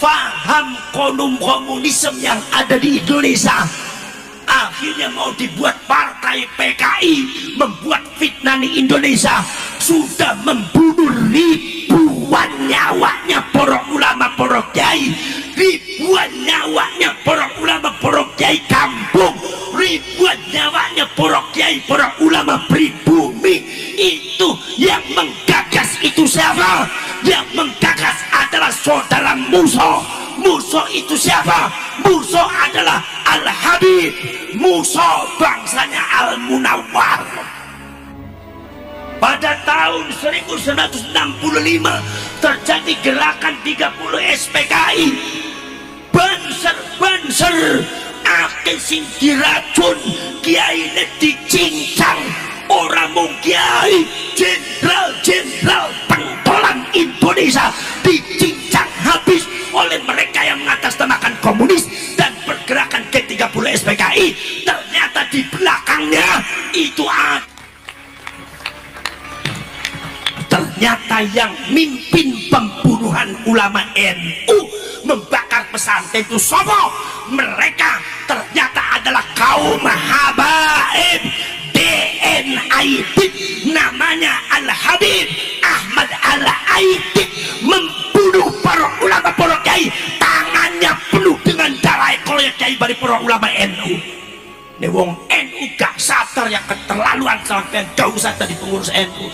faham komunisme yang ada di Indonesia. Akhirnya mau dibuat partai PKI, membuat fitnah di Indonesia, sudah membunuh ribuan nyawanya para ulama, para kiai, ribuan nyawanya para ulama, para kiai kampung, ribuan nyawanya para kiai, para ulama pribumi. Itu yang menggagas itu siapa? Yang menggagas adalah saudara Musa. Musa itu siapa? Musa adalah Al-Habib, Musa bangsanya Al-Munawwar. Pada tahun 1965 terjadi gerakan 30 SPKI. Banser akeh sing diracun, kiai dicincang, orang mung kiai, jenderal pentolan Indonesia dicincang habis oleh mereka yang mengatasnamakan komunis dan pergerakan G30 SPKI. Ternyata di belakangnya itu ternyata yang mimpin pembunuhan ulama NU, membakar pesantren itu sopo? Mereka ternyata adalah kaum habaib DNAID, namanya Al-Habib Ahmad Al-Aidid, membunuh para ulama, para kiai, tangannya penuh dengan darah ekologi kiai dari para ulama NU. Ini wong NU gak sadar yang keterlaluan sampai jauh saja di pengurus NU.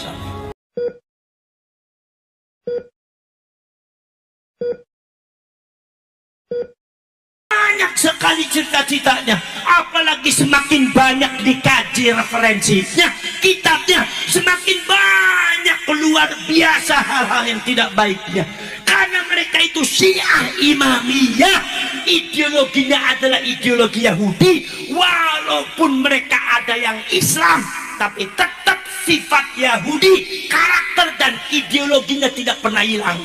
Banyak sekali cita-citanya, apalagi semakin banyak dikaji referensinya, kitabnya, semakin banyak keluar biasa hal-hal yang tidak baiknya. Karena mereka itu Syiah Imamiyah, ideologinya adalah ideologi Yahudi. Walaupun mereka ada yang Islam, tapi tetap sifat Yahudi, karakter dan ideologinya tidak pernah hilang.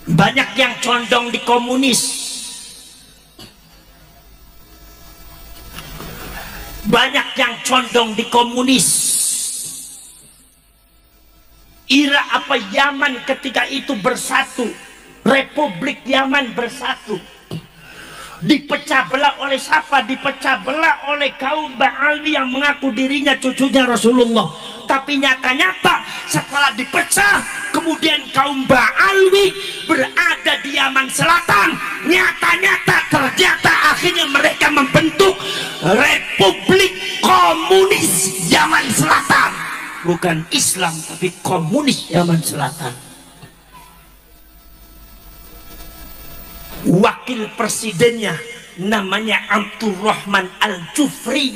Banyak yang condong di komunis, banyak yang condong di komunis. Yaman ketika itu bersatu, Republik Yaman bersatu, dipecah belah oleh siapa? Dipecah belah oleh kaum Ba'alwi yang mengaku dirinya cucunya Rasulullah. Tapi nyata-nyata setelah dipecah, kemudian kaum Ba'alwi berada di Yaman Selatan. Nyata-nyata ternyata akhirnya mereka membentuk Republik Komunis Yaman Selatan. Bukan Islam, tapi komunis Yaman Selatan. Wakil presidennya namanya Abdurrahman Al-Jufri,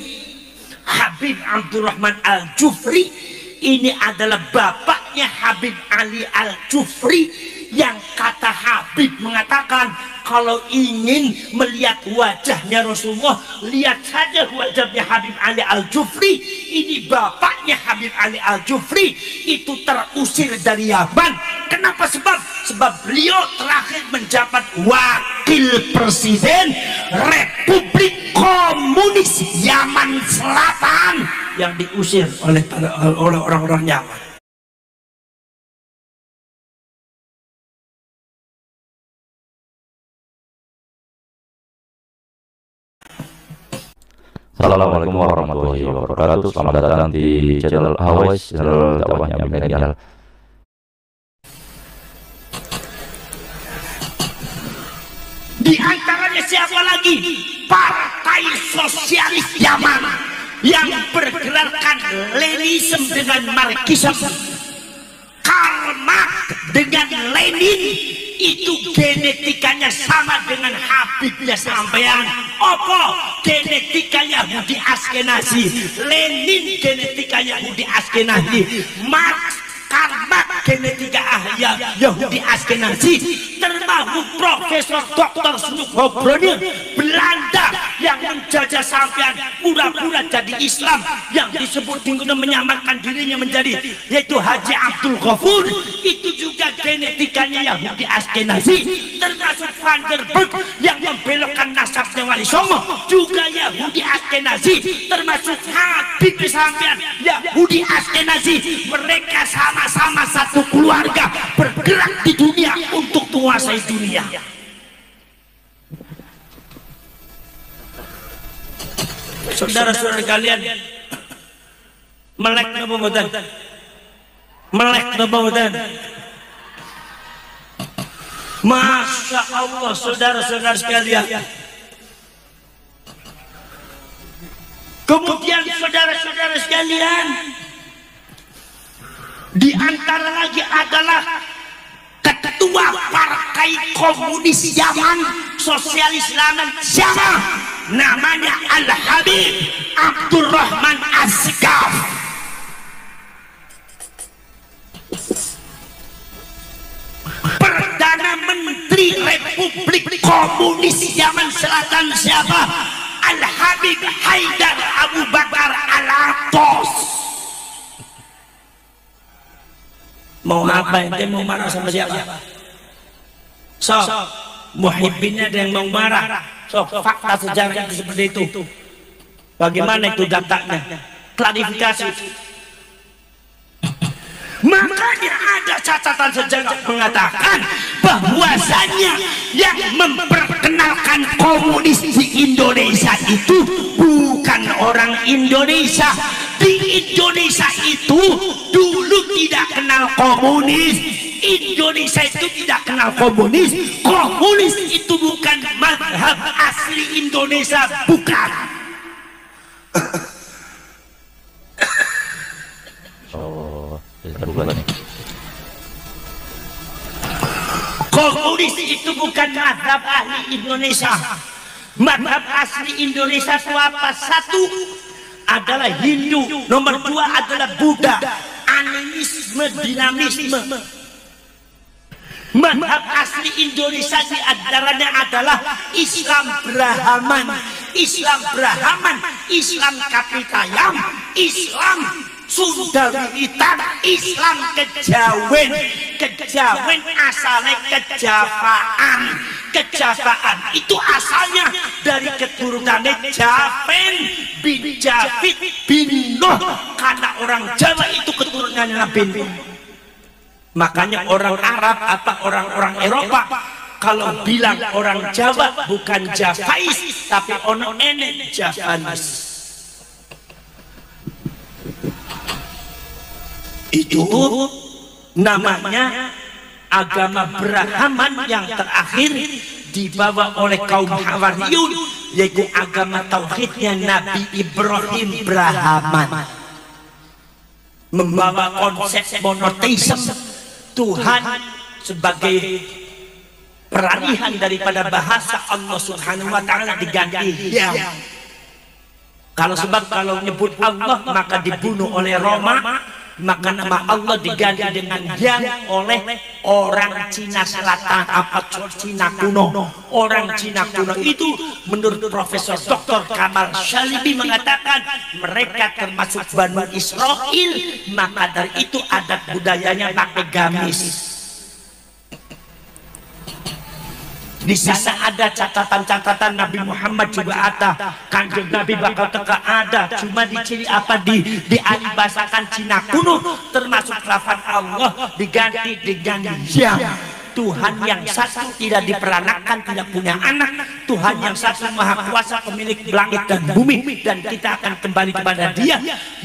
Habib Abdurrahman Al-Jufri. Ini adalah bapaknya Habib Ali Al-Jufri, yang kata Habib mengatakan, kalau ingin melihat wajahnya Rasulullah, lihat saja wajahnya Habib Ali Al-Jufri. Ini bapaknya Habib Ali Al-Jufri itu terusir dari Yaman. Kenapa? Sebab beliau terakhir menjabat wakil presiden Republik Komunis Yaman Selatan yang diusir oleh orang-orang Yaman. Assalamualaikum warahmatullahi wabarakatuh. Selamat datang di channel Awais, channel dakwahnya milenial. Di antaranya siapa lagi? Partai Sosialis Yaman yang bergerakkan Leninisme dengan Marxisme, Karl Marx dengan Lenin. Itu genetikanya sama dengan Habibnya sampean. Apa? Genetika Yahudi Askenazi. Lenin genetika Yahudi Askenazi. Marx, Karl Marx genetika Yahudi Askenazi. Termasuk Profesor Dr. Snoekhobrone Belanda yang menjajah sampean pura-pura jadi Islam, yang disebut dengan menyamarkan dirinya menjadi yaitu Haji Abdul Ghafur. Itu juga genetikanya Yahudi Askenazi. Termasuk Van der Berg yang membelokkan nasabnya Wali Songo juga Yahudi Askenazi. Termasuk Habib sampean Yahudi Askenazi. Mereka sama-sama satu keluarga bergerak di dunia untuk menguasai dunia. Saudara-saudara kalian, melek napa mboten? Melek napa mboten? Masya Allah, saudara-saudara sekalian. Kemudian saudara-saudara sekalian, di antara lagi adalah ketua partai komunis zaman sosialis zaman zaman, namanya Al-Habib Abdurrahman Assegaf. Perdana Menteri Republik Komunis zaman Selatan siapa? Al-Habib Haidar Abu Bakar Al-Atos. Mau apa ente? Mau marah sama siapa? So, muhibbinnya ada yang mau marah. So, fakta sejarah itu seperti itu. Bagaimana itu datanya? Klarifikasi. Makanya ada catatan sejarah mengatakan bahwasanya yang memperkenalkan komunis di Indonesia itu bukan orang Indonesia. Di Indonesia itu dulu tidak kenal komunis. Indonesia itu tidak kenal komunis. Komunis itu bukan mazhab asli Indonesia, bukan. Komunis itu bukan mazhab ahli Indonesia. Mazhab asli Indonesia itu apa? Satu adalah Hindu, nomor dua adalah Buddha, animisme, dinamisme. Mazhab asli Indonesia di antaranya adalah Islam Brahman, Islam Brahman, Islam Kapitayam, Islam Sunda Wiwitan, Islam Kejawen. Kejawen asalnya kejavaan. Kejavaan itu asalnya dari keturunannya Javen bin Javid bin Nuh, karena orang Jawa itu keturunannya bin Nuh. Makanya orang Arab apa orang-orang Eropa kalau bilang orang Jawa bukan Javais tapi ono ene Javanis. Itu namanya agama Brahman yang terakhir dibawa oleh kaum Hawariyun, yaitu agama tauhidnya Nabi Ibrahim Brahman, membawa konsep monoteisme, Tuhan sebagai peralihan daripada bahasa Allah Subhanahu wa taala diganti ya. Kalau nyebut Allah maka dibunuh oleh Roma, maka nama Allah diganti dengan yang oleh orang Cina Selatan apa Cina kuno. Orang Cina kuno itu menurut Profesor Dr. Kamal Shalibi mengatakan mereka termasuk Bani Israel, maka dari itu adat budayanya pakai gamis. Di sana ada catatan-catatan Nabi Muhammad juga ada, kanjeng Nabi bakal teka ada, cuma di ciri apa dianibasakan Cina kuno, termasuk lafaz Allah diganti dengan yang. Tuhan yang satu tidak diperanakan, tidak punya anak. Tuhan yang satu maha kuasa, pemilik langit dan bumi, dan kita akan kembali kepada Dia.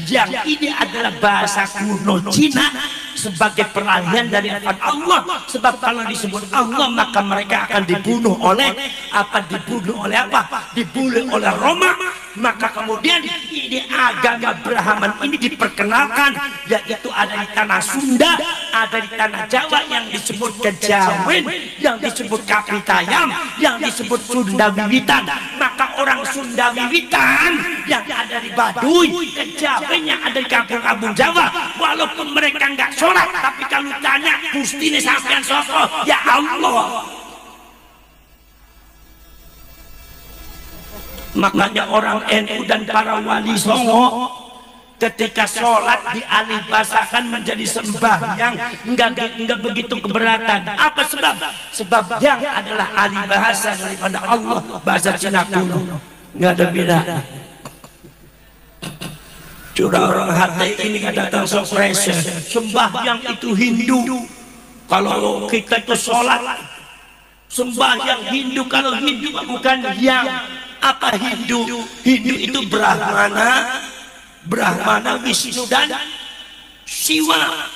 Yang ini adalah bahasa kuno Cina sebagai peralihan dari Allah. Sebab kalau disebut Allah maka mereka akan dibunuh oleh apa? Dibunuh oleh apa? Dibunuh oleh Roma. Maka kemudian ini agama Brahman ini diperkenalkan, yaitu ada di tanah Sunda, ada di tanah Jawa yang disebut Kejawen, yang disebut Kapitayam, yang disebut Sunda Wiwitan. Maka orang Sunda Wiwitan yang ada di Baduy, Kejawen yang ada di kampung-kampung Jawa, walaupun mereka nggak sholat, tapi kalau tanya Gustine sampean sapa? Ya Allah. Makanya orang NU dan para wali songo ketika sholat dialihbahasakan menjadi sembahyang, enggak begitu keberatan. Apa sebab? Sebab yang adalah alih bahasa daripada Allah, bahasa Cina kuno, nggak ada beda. Curah orang hati ini nggak datang surprise. Sembahyang itu Hindu. Kalau kita itu sholat sembahyang Hindu. Kalau Hindu bukan yang apa Hindu? Hindu itu Brahmana, Wisnu dan Siwa.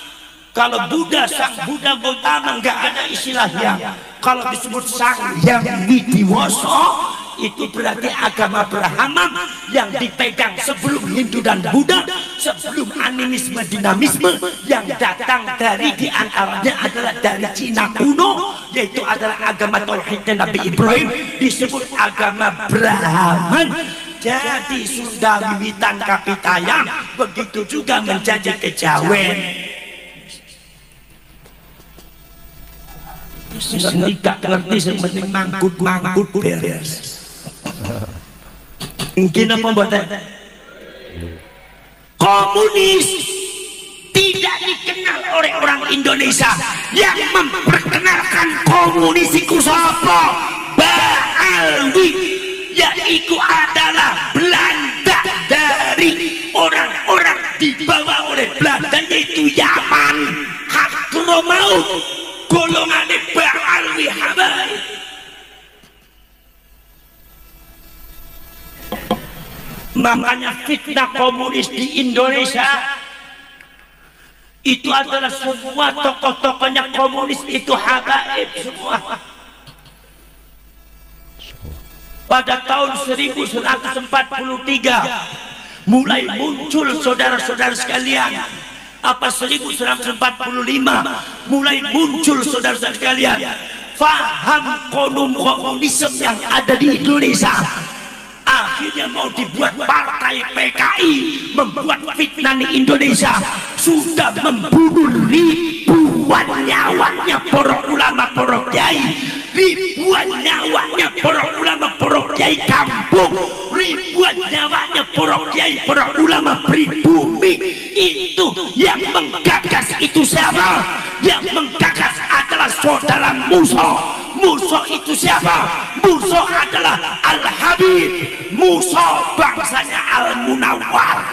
Kalau Buddha, sang Buddha Gautama nggak ada istilahnya. Kalau disebut sang yang Widiwoso, itu berarti agama Brahma yang dipegang sebelum Hindu dan Buddha, sebelum animisme dinamisme yang datang dari diantaranya adalah dari Cina kuno, yaitu adalah agama tauhidnya Nabi Ibrahim, disebut agama Brahman. Jadi Sunda Wiwitan Kapitayang, begitu juga menjadi Kejawen. Nikah ngerti sementing mangkut beres. Mungkin apa buatan? Komunis tidak dikenal oleh orang Indonesia. Yang memperkenalkan komunis itu siapa? Baalwi, yaitu adalah Belanda. Dari orang-orang dibawa oleh Belanda, yaitu Yaman, Hadramaut, golongan Baalwi Habaib. Makanya fitnah komunis di Indonesia itu adalah semua tokoh-tokohnya komunis itu habaib semua. Pada tahun 1943 mulai muncul saudara-saudara sekalian. Apa 1945 mulai muncul saudara-saudara sekalian faham komunisme yang ada di Indonesia. Akhirnya mau dibuat partai PKI, membuat fitnah di Indonesia, sudah membunuh ribuan nyawanya para ulama, para kiai, ribuan nyawanya para ulama, para kiai kampung, ribuan nyawanya para kiai, para ulama pribumi. Itu yang menggagas itu siapa? Yang menggagas adalah saudara Musa. Musa itu siapa? Musa adalah Al-Habib, Musa bangsanya Al-Munawwar.